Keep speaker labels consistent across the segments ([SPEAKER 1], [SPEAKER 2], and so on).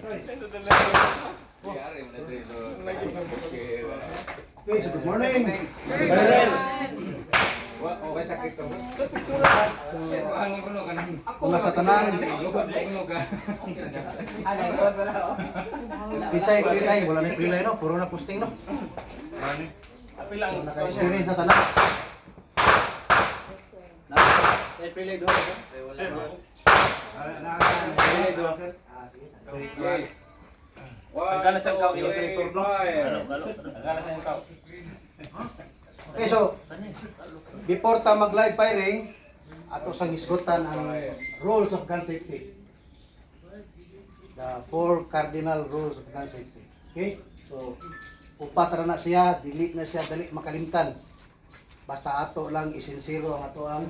[SPEAKER 1] Okay, so good morning. Kung nasa tanan, kisay pilay, wala na pilay no, puro na posting no. Naka-experience na tanan. Pilay doon. Pilay doon.
[SPEAKER 2] Nagkala sa ikaw yung director no? Nagkala sa ikaw.
[SPEAKER 1] Okay, so before ta mag-live firing, ato sang isgutan ang rules of gun safety. The 4 cardinal rules of gun safety. Okay? So upat ra na siya, dili na siya dali makalimtan. Basta ato lang isinsiro ang ato ang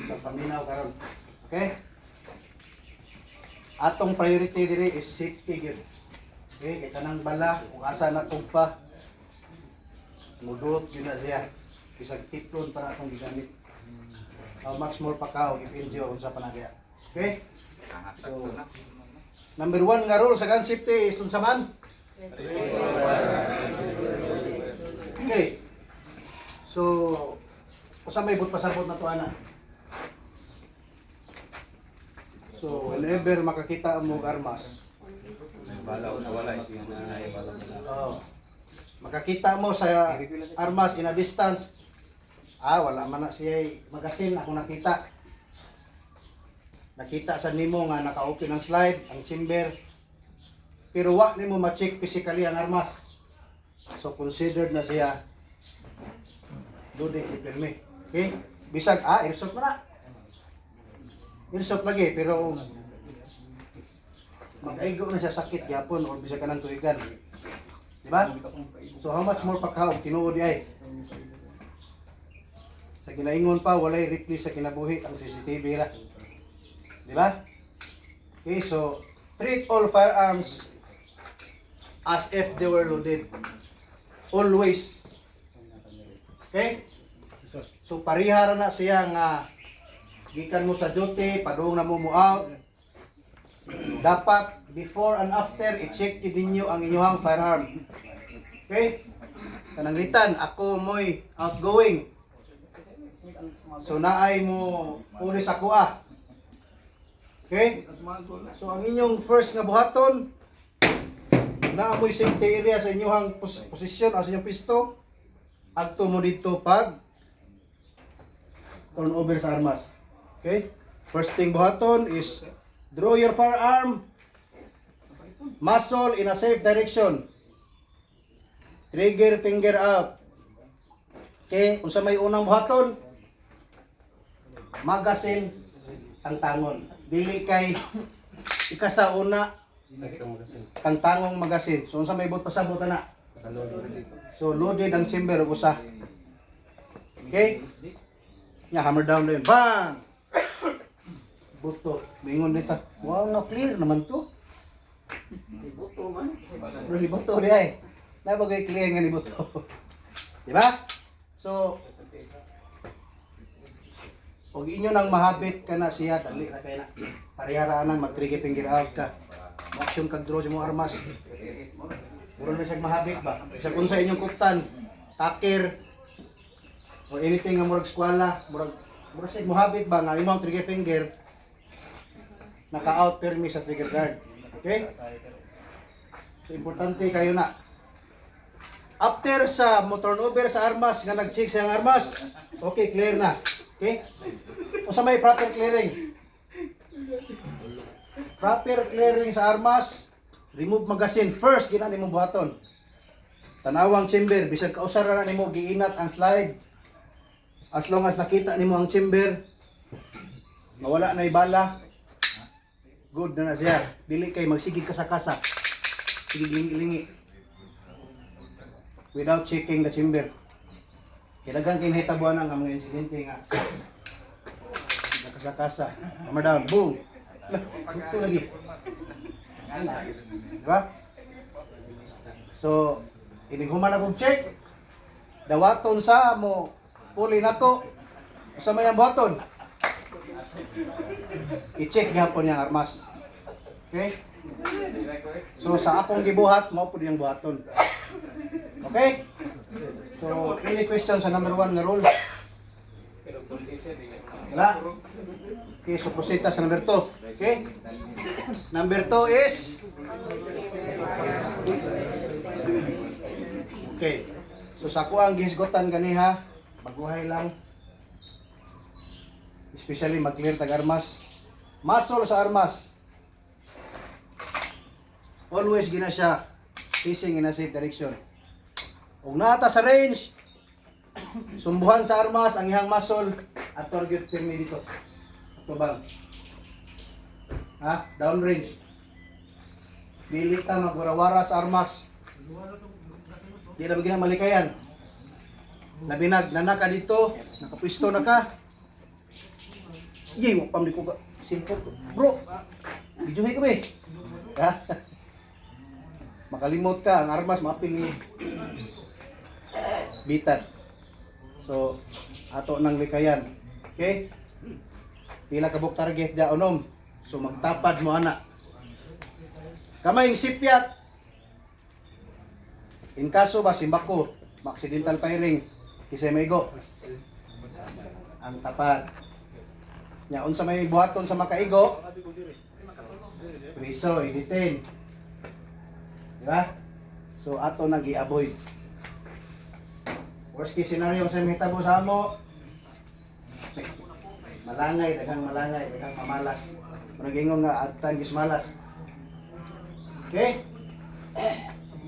[SPEAKER 1] sa paminaw karon. Okay? Atong priority diri is safety gear. Okay, kay tanang bala kung asa na tugpa mudot yun na siya. Bisag tiplon para atong gigamit. How much more pa ka if injure unsa pa na diya. Okay? So, number 1 nga rule sa gun safety is unsa man? Okay. So, usa may but pasabot na to ana. So, whenever makakita mo og armas,
[SPEAKER 3] Balaw na wala siya na balaw na.
[SPEAKER 1] makakita mo sa armas in a distance, wala man na siya magasin ako nakita. Nakita sa nimo nga naka-open ang slide, ang chamber. Pero wa nimo ma-check physically ang armas. So considered na siya loaded permi. Okay? Bisag airsoft man na. Airsoft lagi pero mag-aigo na siya sakit gyapon o bisag kanang tuigan. Diba? So how much more pagkaog tinuod ay. Sa ginaingon pa walay replay sa kinabuhi ang CCTV ra. Diba? Okay, so treat all firearms as if they were loaded. Always. Okay? So parihara na siya nga gikan mo sa duty, padung na mo out. Dapat before and after i-check ninyo ang inyong firearm. Okay? Kananglitan, ako mo'y outgoing. So naay mo pulis ako Okay? So ang inyong first nga buhaton, naamoy safety area sa inyong posisyon o sa inyong pisto, agto mo dito pag turn over sa armas. Okay? First thing buhaton is draw your firearm muzzle in a safe direction. Trigger finger out. Okay, unsa may unang buhaton? Magazine ang tangon. Dili kay ikasa una kang tangong magazine. So unsa may bot pasabot na? So loaded ang chamber ug usa. Okay? Nya hammer down din. Bang! Buto. Mingon dito. Wow, na clear naman to.
[SPEAKER 3] Buto man.
[SPEAKER 1] Bro, di buto di ay. Nabagay clear nga ni buto. Di ba? So, pag inyo nang mahabit ka na siya, dali na kayo na. Parihara nang mag-trigger finger out ka. Action kag draw sa mong armas. Puro na siya mahabit ba? Sa kung sa inyong kuptan, takir, or anything nga murag skwala, murag siya mahabit ba nga imong trigger finger, naka-out permi sa trigger guard. Okay? So, importante kayo na. After sa mo turn over sa armas, nga nag-check sa armas, okay, clear na. Okay? O sa may proper clearing. Proper clearing sa armas, remove magazine. First, gina nimo buhaton. Tanawang chamber, bisag kausara na nimo giinat ang slide. As long as nakita nimo ang chamber, mawala na ibala, good na siya. Dili kay magsigig ka sa kasa. Sige lingi-lingi. Without checking the chamber. Kailangan kinahitabuan ang mga insidente nga. Sa kasa. Hammer down. Boom. Ito lagi. Diba? So, inighuman akong check. Dawaton sa mo. Puli na to. Sa may ang buhaton. I-check gihapon yung armas. Okay? So sa akong gibuhat, mao pud yung buhaton. Okay? So any question sa number 1 nga rule? Wala. Okay, so proceed ta sa number 2. Okay? Number 2 is okay. So sa ako ang gihisgotan ganiha, baguhay lang. Especially mag-clear tag armas. Muscle sa armas. Always gina siya facing in a safe direction. Kung nata sa range, sumbuhan sa armas ang ihang muscle at target pirmi dito. Ito bang? Ha? Down range. Dili ta magwarawara sa armas. Di na magina malikayan. Labinag, nana ka dito, nakapwisto na ka. Yay, wapam di ko ka. Simple. Bro, videohay ka ba eh? Ha? Makalimot ka, ang armas mapil ni bitad. So, ato nang likayan. Okay? Pila kabuk target dia unom. So magtapad mo ana. Kamay sipyat. In kaso ba simbako, accidental firing, kisay maigo. Ang tapad. Nya unsa may buhaton sa makaigo? Priso, i-detain. Di ba? So ato nang gi-avoid. Worst case scenario sa mahitabo sa amo. Malangay, daghang mamalas. Managingong nga adtan gis malas. Okay?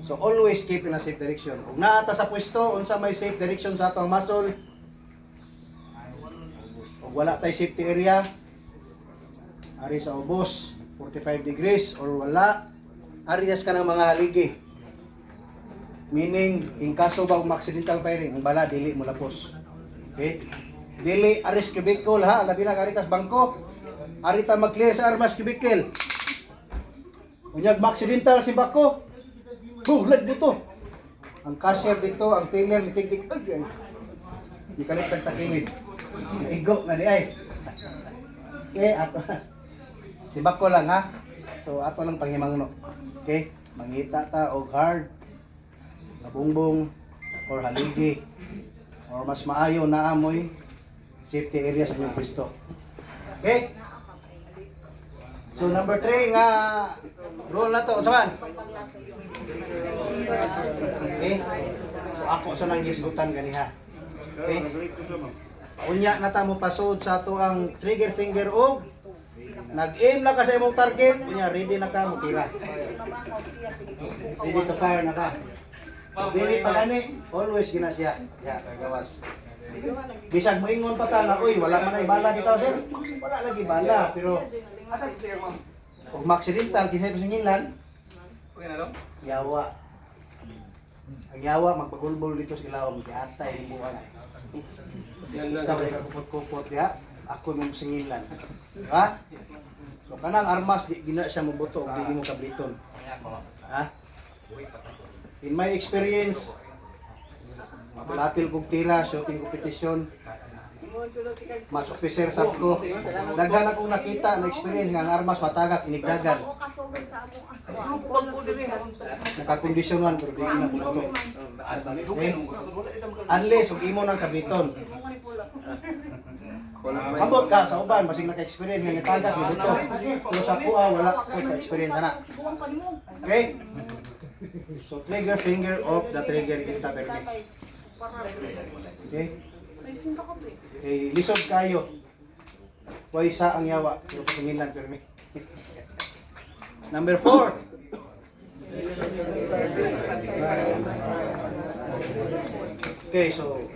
[SPEAKER 1] So always keep in a safe direction. Kung naata sa pwesto, unsa may safe direction sa atong muscle. Kung wala tay safety area, ari sa ubos, 45 degrees or wala, areas ka ng mga haligi. Meaning, in kaso ba kung accidental firing, ang bala dili mo lapos. Okay? Dili aris cubicle ha, labi na aritas bangko. Arita mag-clear sa armas cubicle. Unyag accidental si bako. Bulag dito. Ang cashier dito, ang teller mitigdik. Ay, di kalit tagtakilid. Igo na di ay. Okay, ato. Si bako lang ha. So ato lang panghimangno. Okay? Mangita ta og hard, nabungbong or haligi or mas maayo na amoy safety area sa inyong pwesto. Okay? So number 3 nga rule na to, saban? Okay? So ako sa nang gisgutan ganiha. Okay? Unya na ta mo pasod sa ato ang trigger finger og nag-aim na ka sa imong target, unya ready na ka mo tira. Ready to fire na ka. Dili pa gani, always gina siya. Ya, gawas. Bisag mo ingon pa ta nga, uy, wala man ay bala bitaw sir. Wala lagi bala, pero kung accidental kisay ko singinlan, yawa. Ang yawa magpagulbol dito sa ilawom, kiatay ni buwan. Ikaw ay kakupot-kupot ya, ako mong singinlan. Di ba? So kanang armas di gina siya mabuto, di mo kabliton. Ha? In my experience, lapil kong tira, shooting competition, mas officer sab ko. Daghan akong nakita na experience nga ang armas matagak inigdagan. Nakakondisyonan pero di na buto. Okay? Unless ug imo nang kabiton. Ambot ka sa uban basig naka-experience nga natagak ni buto. Pero sa kuha wala ko ka-experience na. Okay? So trigger finger off the trigger kita permi. Okay? Okay, lisod kayo. Kuha isa ang yawa, pero pasinginlan permi. Number 4. Okay, so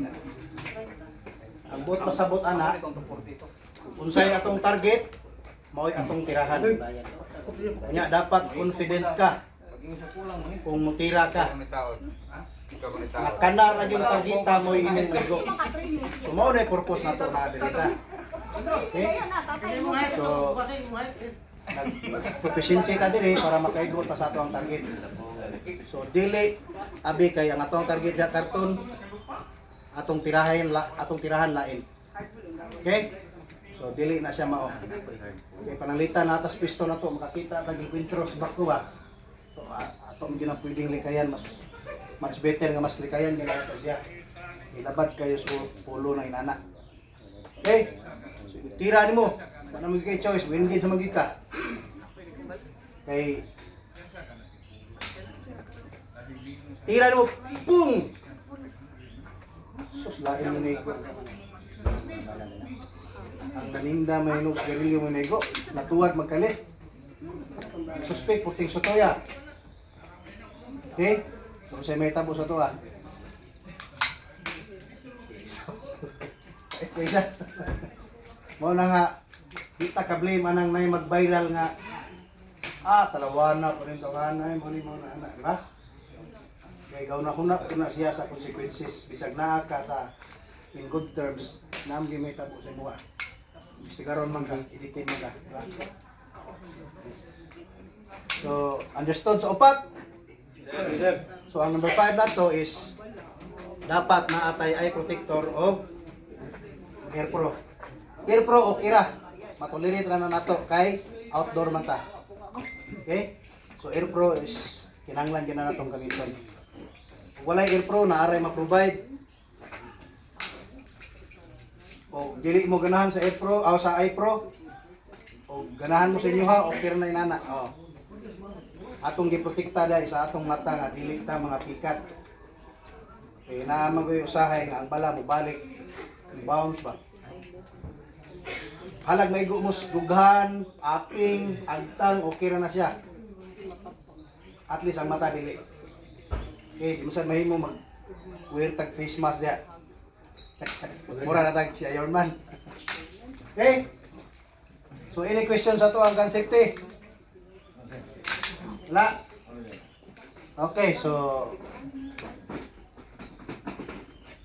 [SPEAKER 1] ang bot pasabot ana. Unsay atong target, mao'y atong tirahan. Nya dapat confident ka. Kung mutira ka, nakana ra yung targeta mo imong ligo. So mao na purpose nato na dito. Okay? So nag-proficiency ka diri para makaigo ta sa ato ang target. So dili abi kay ang atong target da karton atong tirahan lain. Okay? So So dili na siya mao. Kay pananglitan na atas pisto na to makakita tag encuentro sa bako ba. So ato mo na pwedeng likayan mas much better nga mas likayan nga ato siya. Ilabad kayo sa pulo ng inana. Okay? So, tira nimo. Kana mo kay choice, win game sa magika. Kay tira nimo, pung. Sus lain mo nego. Ang naninda may inog garilyo mo nego, natuwad magkali. Suspect puting sotoya. Okay? So sa may tabo sa to ah. Kaysa mo na nga kita ka blame anang nay mag-viral nga talawana pa rin to kanay mo ni mo na ana, di ba? Kay gaw na kuna siya sa consequences bisag naa ka sa in good terms nam gimita po sa buwa. Sigaron man ka editin man ka, di ba? So understood sa upat? So ang number 5 nato is dapat naatay eye protector o AirPro. AirPro o Kira. Matolerate na nato kay outdoor man ta. Okay? So AirPro is kinahanglan gyud na natong gamiton. Kung walay AirPro naaray ma-provide o dili mo ganahan sa AirPro o sa iPro o ganahan mo sa inyo ha okay ra na inana. Atong giprotekta dai sa atong mata nga dili ta mga pikat. Kaya naman ko yung usahay nga ang bala mo balik bounce ba. Halag may gumos dughan, aping, agtang, okay ra na siya. At least ang mata dili. Okay, di mo sad mahimo mag wear tag face mask dia. Mura na tag si Iron Man. Okay? So any questions sa to ang gun safety? Wala. Okay, so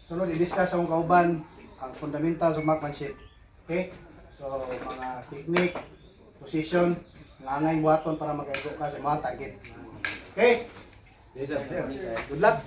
[SPEAKER 1] sunod i-discuss ang kauban ang fundamentals of marksmanship. Okay? So, mga technique, position, ngangay buhaton para mag-ego ka sa mga target. Okay?
[SPEAKER 3] Yes, sir.
[SPEAKER 1] Good luck!